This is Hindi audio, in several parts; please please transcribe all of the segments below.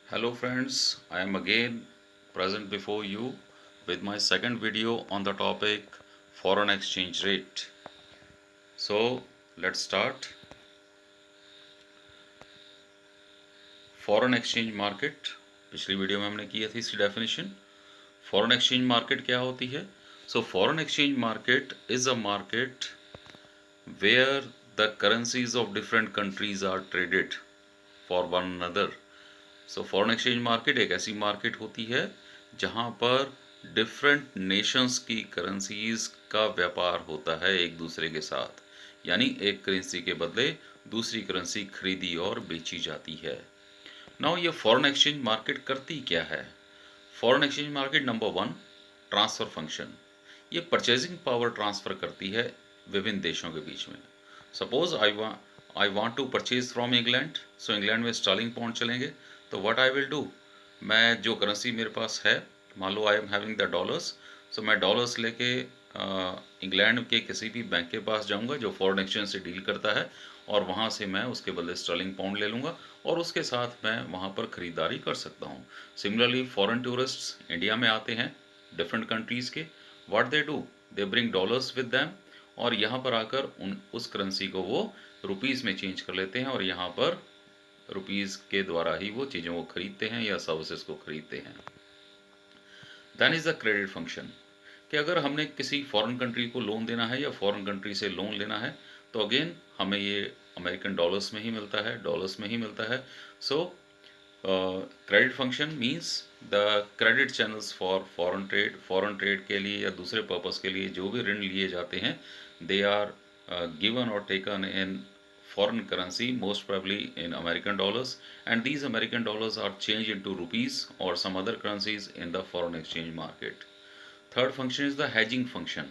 Hello friends, I am again present before you with my second video on the topic foreign exchange rate. So let's start. Foreign exchange market पिछली वीडियो में हमने किया थी इसकी डेफिनेशन। फॉरेन एक्सचेंज मार्केट क्या होती है? So foreign exchange market is a market where the currencies of different countries are traded for one another. So foreign exchange market एक ऐसी मार्केट होती है जहां पर डिफरेंट नेशंस की करेंसीज का व्यापार होता है एक दूसरे के साथ, यानी एक करेंसी के बदले दूसरी करेंसी खरीदी और बेची जाती है। नाउ ये फॉरेन एक्सचेंज मार्केट करती क्या है? Foreign exchange market number one, transfer function. ये परचेजिंग पावर ट्रांसफ़र करती है विभिन्न देशों के बीच में। Suppose I want to purchase from England, so England में स्टर्लिंग पाउंड चलेंगे, तो व्हाट आई विल डू, मैं जो करेंसी मेरे पास है, मान लो I am having the dollars, so मैं डॉलर्स लेके इंग्लैंड के किसी भी बैंक के पास जाऊंगा जो फॉरेन एक्सचेंज से डील करता है, और वहाँ से मैं उसके बदले स्टर्लिंग पाउंड ले लूँगा और उसके साथ मैं वहाँ पर ख़रीदारी कर सकता हूँ। सिमिलरली फॉरेन टूरिस्ट्स इंडिया में आते हैं डिफरेंट कंट्रीज़ के, what they do, they bring dollars with them, और यहाँ पर आकर उन उस करेंसी को वो रुपीज़ में चेंज कर लेते हैं और यहाँ पर रुपीज़ के द्वारा ही वो चीज़ों को खरीदते हैं या सर्विसेज को खरीदते हैं। Then is the credit function, कि अगर हमने किसी फॉरेन कंट्री को लोन देना है या फॉरेन कंट्री से लोन लेना है, तो अगेन हमें ये अमेरिकन डॉलर्स में ही मिलता है, डॉलर्स में ही मिलता है। सो credit function means the credit channels for foreign trade के लिए या दूसरे पर्पस के लिए जो भी ऋण लिए जाते हैं, दे आर गिवन और taken in foreign currency, most probably in American dollars, and these American dollars are changed into rupees or some other currencies in the foreign exchange market. Third function is the hedging function.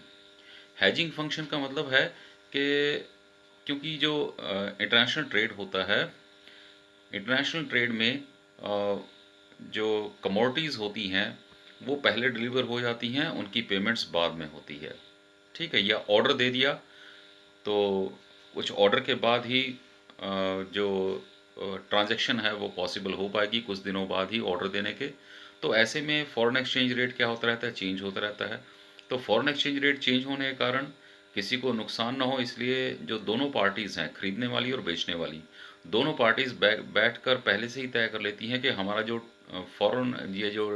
Hedging function का मतलब है कि क्योंकि जो इंटरनेशनल ट्रेड होता है, इंटरनेशनल ट्रेड में जो कमोडिटीज़ होती हैं वो पहले डिलीवर हो जाती हैं, उनकी पेमेंट्स बाद में होती है। ठीक है, या ऑर्डर दे दिया तो कुछ ऑर्डर के बाद ही जो ट्रांजैक्शन है वो पॉसिबल हो पाएगी, कुछ दिनों बाद ही ऑर्डर देने के। तो ऐसे में फ़ॉरेन एक्सचेंज रेट क्या होता रहता है, चेंज होता रहता है। तो फ़ॉरेन एक्सचेंज रेट चेंज होने के कारण किसी को नुकसान ना हो, इसलिए जो दोनों पार्टीज़ हैं, खरीदने वाली और बेचने वाली, दोनों पार्टीज़ बैठ कर पहले से ही तय कर लेती हैं कि हमारा जो फ़ॉरेन ये जो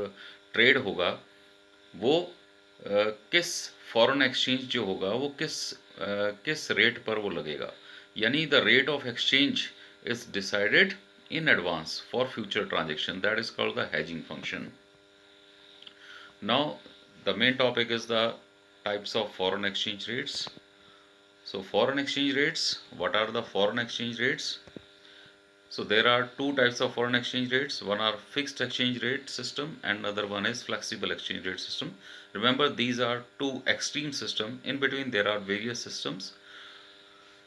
ट्रेड होगा वो किस फॉरेन एक्सचेंज जो होगा वो किस रेट पर वो लगेगा, यानी the rate of exchange is decided in advance for future transaction, that is called the hedging function. Now the main topic is the types of foreign exchange rates. So foreign exchange rates, what are the foreign exchange rates? So there are two types of foreign exchange rates. One are fixed exchange rate system and another one is flexible exchange rate system. Remember, these are two extreme system. In between there are various systems.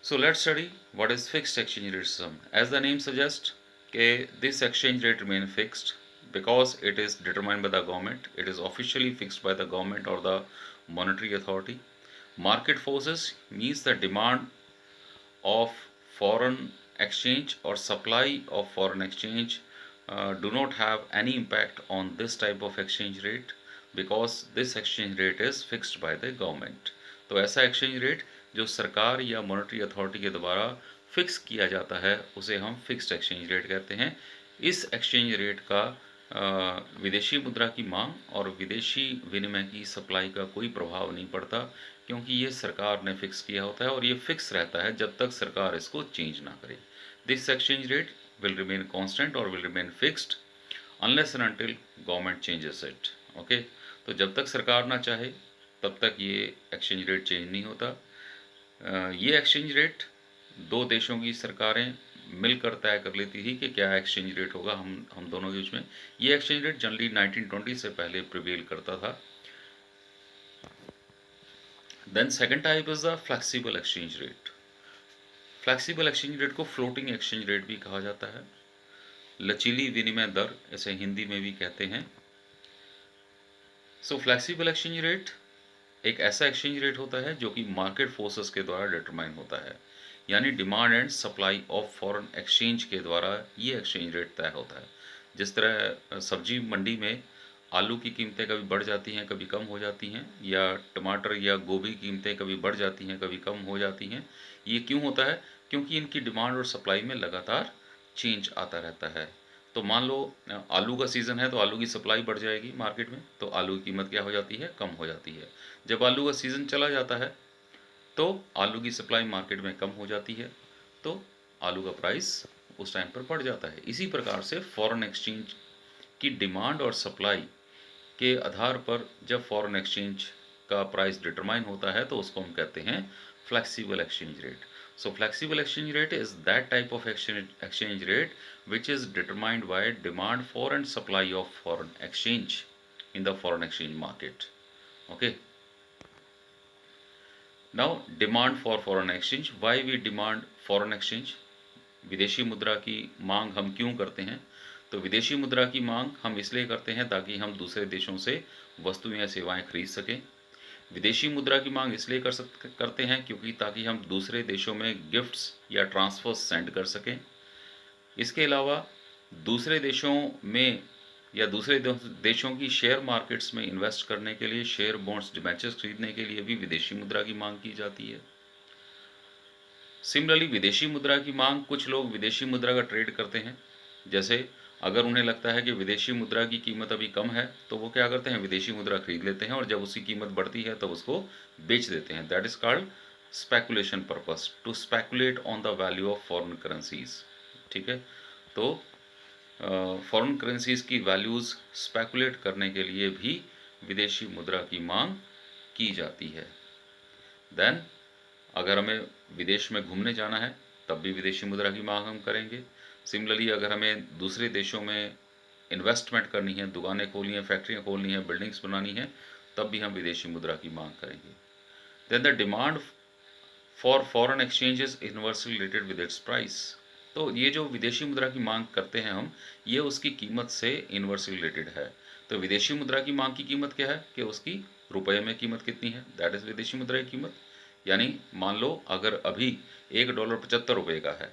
So let's study what is fixed exchange rate system. As the name suggests, this exchange rate remain fixed because it is determined by the government. It is officially fixed by the government or the monetary authority. Market forces means the demand of foreign exchange or supply of foreign exchange do not have any impact on this type of exchange rate because this exchange rate is fixed by the government. तो ऐसा exchange rate जो सरकार या मॉनेटरी अथॉरिटी के द्वारा फिक्स किया जाता है उसे हम फिक्स्ड एक्सचेंज रेट कहते हैं। इस एक्सचेंज रेट का विदेशी मुद्रा की मांग और विदेशी विनिमय की सप्लाई का कोई प्रभाव नहीं पड़ता, क्योंकि ये सरकार ने फिक्स किया होता है और ये फिक्स रहता है जब तक सरकार इसको चेंज ना करे। This exchange rate will remain constant और will remain fixed unless and until government changes it. Okay, तो जब तक सरकार ना चाहे तब तक ये एक्सचेंज रेट चेंज नहीं होता। ये एक्सचेंज रेट दो देशों की सरकारें मिलकर तय कर लेती थी कि क्या एक्सचेंज रेट होगा हम दोनों के बीच में। ये एक्सचेंज रेट जनरली 1920 से पहले प्रिवेल करता था। Then second type is the flexible exchange rate. Flexible exchange rate को फ्लोटिंग एक्सचेंज रेट भी कहा जाता है, लचीली विनिमय दर इसे हिंदी में भी कहते हैं। सो फ्लेक्सिबल एक्सचेंज रेट एक ऐसा एक्सचेंज रेट होता है जो कि मार्केट फोर्सेस के द्वारा डिटरमाइन होता है, यानी demand and supply of foreign exchange के द्वारा ये एक्सचेंज रेट तय होता है। जिस तरह सब्जी मंडी में आलू की कीमतें कभी बढ़ जाती हैं, कभी कम हो जाती हैं, या टमाटर या गोभी की कीमतें कभी बढ़ जाती हैं, कभी कम हो जाती हैं। ये क्यों होता है? क्योंकि इनकी डिमांड और सप्लाई में लगातार चेंज आता रहता है। तो मान लो आलू का सीज़न है तो आलू की सप्लाई बढ़ जाएगी मार्केट में, तो आलू की कीमत क्या हो जाती है? कम हो जाती है। जब आलू का सीज़न चला जाता है तो आलू की सप्लाई मार्केट में कम हो जाती है, तो आलू का प्राइस उस टाइम पर बढ़ जाता है। इसी प्रकार से फॉरेन एक्सचेंज की डिमांड और सप्लाई के आधार पर जब फॉरेन एक्सचेंज का प्राइस डिटरमाइन होता है तो उसको हम कहते हैं flexible exchange rate. So flexible exchange rate is that type of exchange rate which is determined by demand for and supply of foreign exchange in the foreign exchange market. Okay. Now demand for foreign exchange, why we demand foreign exchange, विदेशी मुद्रा की मांग हम क्यों करते हैं? तो विदेशी मुद्रा की मांग हम इसलिए करते हैं ताकि हम दूसरे देशों से वस्तुएं या सेवाएं खरीद सकें। विदेशी मुद्रा की मांग इसलिए करते हैं क्योंकि ताकि हम दूसरे देशों में गिफ्ट्स या ट्रांसफर्स सेंड कर सकें। इसके अलावा दूसरे देशों में या दूसरे देशों की शेयर मार्केट्स में इन्वेस्ट करने के लिए, शेयर बॉन्ड्स डिबेंचर्स खरीदने के लिए भी विदेशी मुद्रा की मांग की जाती है। सिमिलरली विदेशी मुद्रा की मांग, कुछ लोग विदेशी मुद्रा का ट्रेड करते हैं। जैसे अगर उन्हें लगता है कि विदेशी मुद्रा की कीमत अभी कम है तो वो क्या करते हैं? विदेशी मुद्रा खरीद लेते हैं और जब उसकी कीमत बढ़ती है तो उसको बेच देते हैं। That is called speculation purpose, to speculate on the value of foreign currencies. ठीक है, तो फॉरेन करेंसीज की वैल्यूज़ स्पेकुलेट करने के लिए भी विदेशी मुद्रा की मांग की जाती है। देन अगर हमें विदेश में घूमने जाना है तब भी विदेशी मुद्रा की मांग हम करेंगे। सिमिलरली अगर हमें दूसरे देशों में इन्वेस्टमेंट करनी है, दुकानें खोलनी है, फैक्ट्रियाँ खोलनी है, बिल्डिंग्स बनानी है, तब भी हम विदेशी मुद्रा की मांग करेंगे। Then the demand for foreign exchange is inversely related with its price. तो ये जो विदेशी मुद्रा की मांग करते हैं हम, ये उसकी कीमत से इन्वर्सली रिलेटेड है। तो विदेशी मुद्रा की मांग की कीमत क्या है कि उसकी रुपए में कीमत कितनी है, दैट इज विदेशी मुद्रा की कीमत। यानी मान लो अगर अभी $1 75 का है,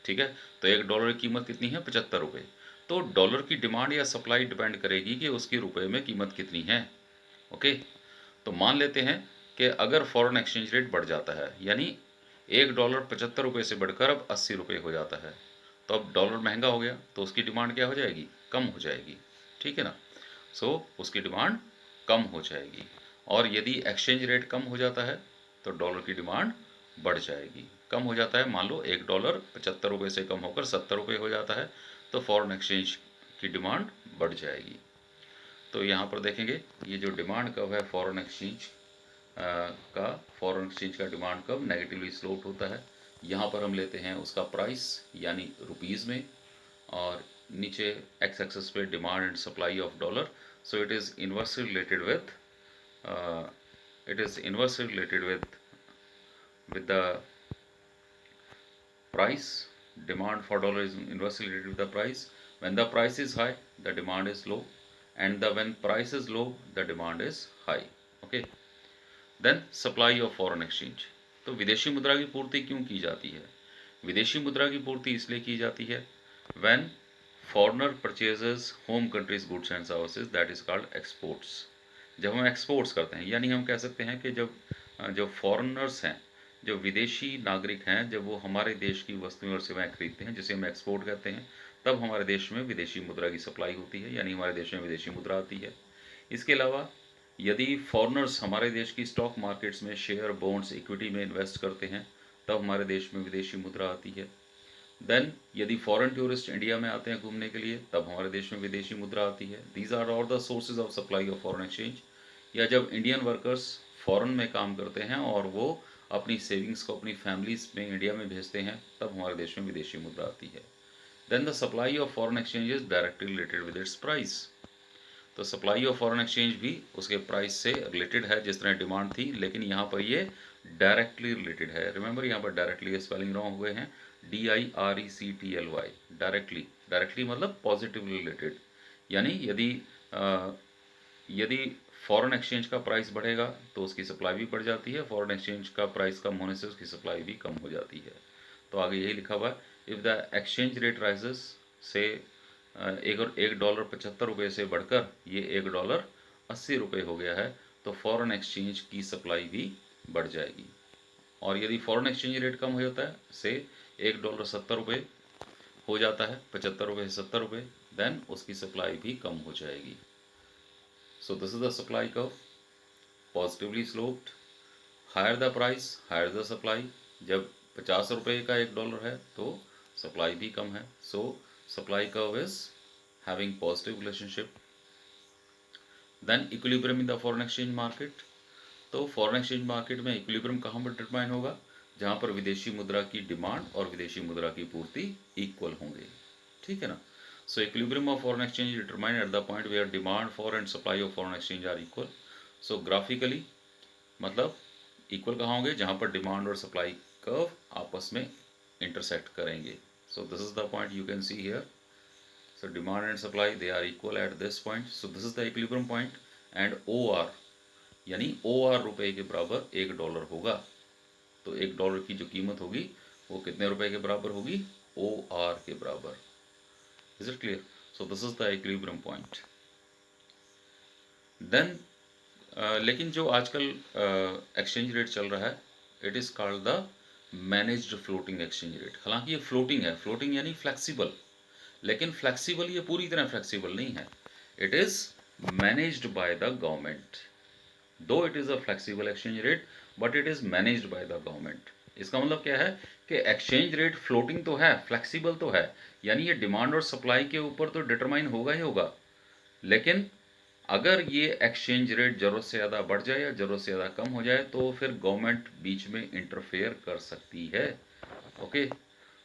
ठीक है, तो $1 की कीमत कितनी है? 75 रुपये। तो डॉलर की डिमांड या सप्लाई डिपेंड करेगी कि उसकी रुपए में कीमत कितनी है। ओके, तो मान लेते हैं कि अगर फॉरेन एक्सचेंज रेट बढ़ जाता है, यानी $1 75 से बढ़कर अब 80 रुपये हो जाता है, तो अब डॉलर महंगा हो गया तो उसकी डिमांड क्या हो जाएगी? कम हो जाएगी। ठीक है ना? सो उसकी डिमांड कम हो जाएगी। और यदि एक्सचेंज रेट कम हो जाता है तो डॉलर की डिमांड बढ़ जाएगी। कम हो जाता है, मान लो $1 75 रुपये से कम होकर 70 रुपये हो जाता है, तो फॉरेन एक्सचेंज की डिमांड बढ़ जाएगी। तो यहाँ पर देखेंगे ये जो डिमांड कब है फॉरेन एक्सचेंज का, फॉरेन एक्सचेंज का डिमांड कब नेगेटिवली स्लोप होता है। यहाँ पर हम लेते हैं उसका प्राइस यानी रुपीज़ में, और नीचे एक्स एक्सेस पे demand and supply of dollar. So it is inversely related with with the price. Demand for dollar is inversely related with the price. When the price is high, the demand is low, and when price is low, the demand is high. Okay. Then supply of foreign exchange. तो विदेशी मुद्रा की पूर्ति क्यों की जाती है? विदेशी मुद्रा की पूर्ति इसलिए की जाती है when foreigner purchases home countries goods and services, that is called exports. जब हम एक्सपोर्ट्स करते हैं, यानी हम कह सकते हैं कि जब जो फॉरेनर्स हैं, जो विदेशी नागरिक हैं, जब वो हमारे देश की वस्तुएं और सेवाएं खरीदते हैं, जिसे हम एक्सपोर्ट कहते हैं, तब हमारे देश में विदेशी मुद्रा की सप्लाई होती है, यानी हमारे देश में विदेशी मुद्रा आती है। इसके अलावा यदि फॉरेनर्स हमारे देश की स्टॉक मार्केट्स में शेयर, बॉन्ड्स, इक्विटी में इन्वेस्ट करते हैं, तब हमारे देश में विदेशी मुद्रा आती है। देन यदि फॉरेन टूरिस्ट इंडिया में आते हैं घूमने के लिए, तब हमारे देश में विदेशी मुद्रा आती है। These are all the sources of supply of foreign exchange. या जब इंडियन वर्कर्स फॉरेन में काम करते हैं और वो अपनी सेविंग्स को अपनी फैमिलीज में इंडिया में भेजते हैं, तब हमारे देश में विदेशी मुद्रा आती है। Then the supply of foreign exchange is directly related with its price. तो सप्लाई ऑफ फॉरेन एक्सचेंज भी उसके प्राइस से रिलेटेड है, जिस तरह डिमांड थी, लेकिन यहाँ पर ये डायरेक्टली रिलेटेड है। रिमेंबर यहाँ पर डायरेक्टली स्पेलिंग रॉन्ग हुए हैं, DIRECTLY, डायरेक्टली। डायरेक्टली मतलब पॉजिटिवली रिलेटेड, यानी यदि फॉरेन एक्सचेंज का प्राइस बढ़ेगा तो उसकी सप्लाई भी बढ़ जाती है, फॉरेन एक्सचेंज का प्राइस कम होने से उसकी सप्लाई भी कम हो जाती है। तो आगे यही लिखा हुआ है, if the exchange rate rises से $1.75 से बढ़कर ये $1.80 हो गया है, तो फॉरेन एक्सचेंज की सप्लाई भी बढ़ जाएगी। और यदि फॉरेन एक्सचेंज रेट कम हो जाता है, से $1.70 हो जाता है, $75 से $70, देन उसकी सप्लाई भी कम हो जाएगी। So this is the supply curve, positively sloped. Higher the price higher the supply. जब $50 का $1 है तो सप्लाई भी कम है, so supply curve is having positive relationship. Then equilibrium in the foreign exchange market. तो फॉरेन एक्सचेंज मार्केट में इक्विलिब्रियम कहाँ पर डिटरमाइन होगा? जहाँ पर विदेशी मुद्रा की डिमांड और विदेशी मुद्रा की पूर्ति इक्वल होंगे, ठीक है ना। So equilibrium of foreign exchange determine at the point where demand for and supply of foreign exchange are equal. So graphically मतलब इक्वल कहाँ होंगे? जहाँ पर डिमांड और सप्लाई कर्व आपस में इंटरसेक्ट करेंगे। So this is the point you can see here. So demand and supply they are equal at this point, so this is the equilibrium point. And O R यानी ₹OR के बराबर $1 होगा। तो $1 की जो कीमत होगी वो कितने रुपए के बराबर होगी? OR के बराबर। Is it clear? So this is the equilibrium point. Then लेकिन जो आजकल एक्सचेंज रेट चल रहा है, it is called the managed floating exchange rate. हालांकि ये फ्लोटिंग है, फ्लोटिंग यानी फ्लेक्सिबल, लेकिन फ्लेक्सिबल ये पूरी तरह फ्लेक्सिबल नहीं है। It is managed by the government. Though it is a flexible exchange rate, but it is managed by the government. इसका मतलब क्या है कि एक्सचेंज रेट फ्लोटिंग तो है, फ्लेक्सिबल तो है, यानी ये डिमांड और सप्लाई के ऊपर तो डिटरमाइन होगा ही होगा। लेकिन अगर ये एक्सचेंज रेट ज़रूरत से ज़्यादा बढ़ जाए या ज़रूरत से ज़्यादा कम हो जाए तो फिर गवर्नमेंट बीच में इंटरफेयर कर सकती है। Okay,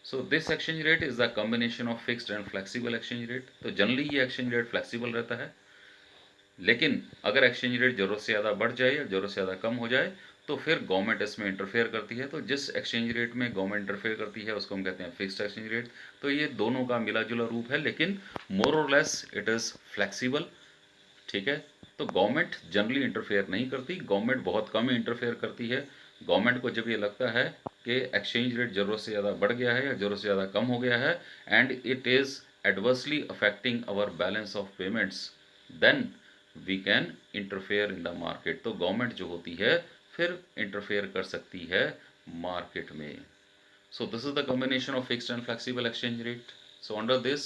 so this exchange rate is the combination of fixed and flexible exchange rate. तो जनरली ये एक्सचेंज रेट फ्लेक्सिबल रहता है, लेकिन अगर एक्सचेंज रेट ज़रूरत से ज़्यादा बढ़ जाए या ज़रूरत से ज़्यादा कम हो जाए तो फिर गवर्नमेंट इसमें इंटरफेयर करती है। तो जिस एक्सचेंज रेट में गवर्नमेंट इंटरफेयर करती है उसको हम कहते हैं फिक्स्ड एक्सचेंज रेट। तो ये दोनों का मिला जुला रूप है, लेकिन मोर और लेस इट इज़ फ्लेक्सिबल, ठीक है। तो गवर्नमेंट जनरली इंटरफेयर नहीं करती, गवर्नमेंट बहुत कम इंटरफेयर करती है। गवर्नमेंट को जब ये लगता है कि एक्सचेंज रेट ज़रूरत से ज़्यादा बढ़ गया है या ज़रूरत से ज़्यादा कम हो गया है and it is adversely affecting our balance of payments, then we can interfere in the market. तो गवर्नमेंट जो होती है फिर इंटरफेयर कर सकती है मार्केट में। So this is the combination of fixed and flexible exchange rate. So under this,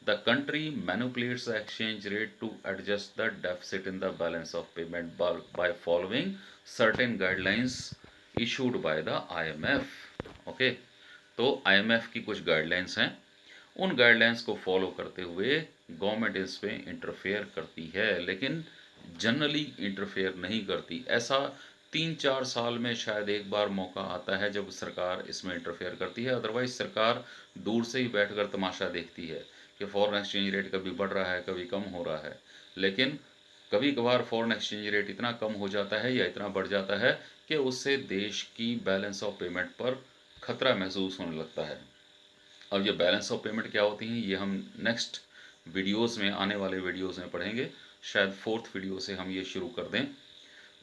the country manipulates the exchange rate to adjust the deficit in the balance of payment by following certain guidelines issued by the IMF. Okay, तो IMF की कुछ गाइडलाइंस हैं, उन गाइडलाइंस को फॉलो करते हुए गवर्नमेंट इस पे इंटरफेयर करती है, लेकिन जनरली इंटरफेयर नहीं करती। ऐसा 3-4 साल में शायद एक बार मौका आता है जब सरकार इसमें इंटरफेयर करती है, अदरवाइज सरकार दूर से ही बैठकर तमाशा देखती है कि फॉरेन एक्सचेंज रेट कभी बढ़ रहा है कभी कम हो रहा है। लेकिन कभी कभार फॉरेन एक्सचेंज रेट इतना कम हो जाता है या इतना बढ़ जाता है कि उससे देश की बैलेंस ऑफ पेमेंट पर खतरा महसूस होने लगता है। अब ये बैलेंस ऑफ पेमेंट क्या होती हैं ये हम नेक्स्ट वीडियोस में, आने वाले वीडियोस में पढ़ेंगे। शायद फोर्थ वीडियो से हम ये शुरू कर दें।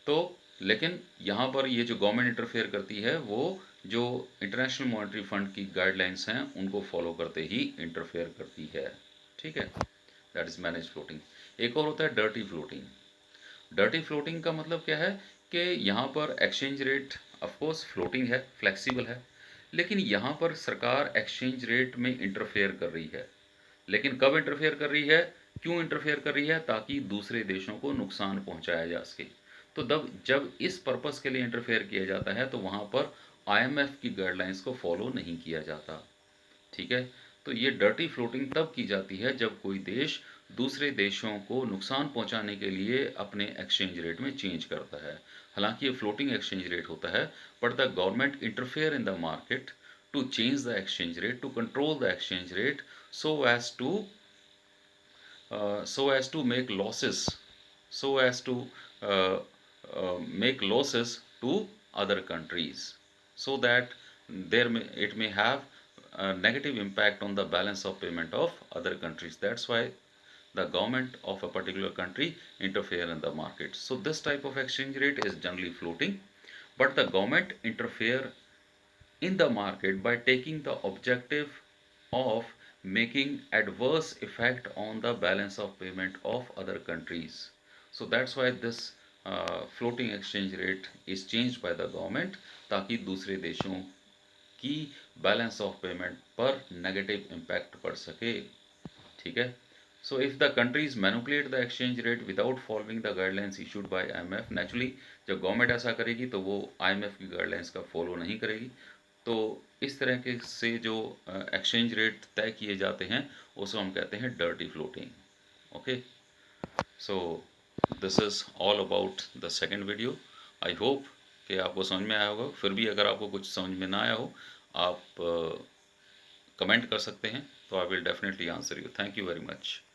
तो लेकिन यहाँ पर ये जो गवर्नमेंट इंटरफेयर करती है वो जो इंटरनेशनल मॉनेटरी फंड की गाइडलाइंस हैं उनको फॉलो करते ही इंटरफेयर करती है, ठीक है। That is manage floating. एक और होता है डर्टी फ्लोटिंग। डर्टी फ्लोटिंग का मतलब क्या है कि यहाँ पर एक्सचेंज रेट ऑफकोर्स फ्लोटिंग है, फ्लेक्सिबल है, लेकिन यहाँ पर सरकार एक्सचेंज रेट में इंटरफेयर कर रही है। लेकिन कब इंटरफेयर कर रही है, क्यों इंटरफेयर कर रही है? ताकि दूसरे देशों को नुकसान पहुंचाया जा सके। तो जब इस पर्पस के लिए इंटरफेयर किया जाता है तो वहाँ पर IMF की गाइडलाइंस को फॉलो नहीं किया जाता, ठीक है। तो ये डर्टी फ्लोटिंग तब की जाती है जब कोई देश दूसरे देशों को नुकसान पहुंचाने के लिए अपने एक्सचेंज रेट में चेंज करता है। हालांकि ये फ्लोटिंग एक्सचेंज रेट होता है, but the government interfere in the market to change the exchange rate, to control the exchange rate, so as to make losses, so as to uh, make losses to other countries, so that it may have a negative impact on the balance of payment of other countries. That's why the government of a particular country interfere in the market. So this type of exchange rate is generally floating, but the government interfere in the market by taking the objective of making adverse effect on the balance of payment of other countries. So that's why this floating exchange rate is changed by the government, ताकि दूसरे देशों की बैलेंस ऑफ पेमेंट पर नेगेटिव इम्पैक्ट पड़ सके। ठीक है। So if the countries manipulate the exchange rate without following the guidelines issued by IMF, naturally जब गवर्नमेंट ऐसा करेगी तो वो आईएमएफ की गाइडलाइंस का फॉलो नहीं करेगी। तो इस तरह के से जो एक्सचेंज रेट तय किए जाते हैं उसे हम कहते हैं dirty floating. Okay, so this is all about the second video. I hope कि आपको समझ में आया होगा। फिर भी अगर आपको कुछ समझ में ना आया हो, आप कमेंट कर सकते हैं, तो I will definitely answer you. Thank you very much.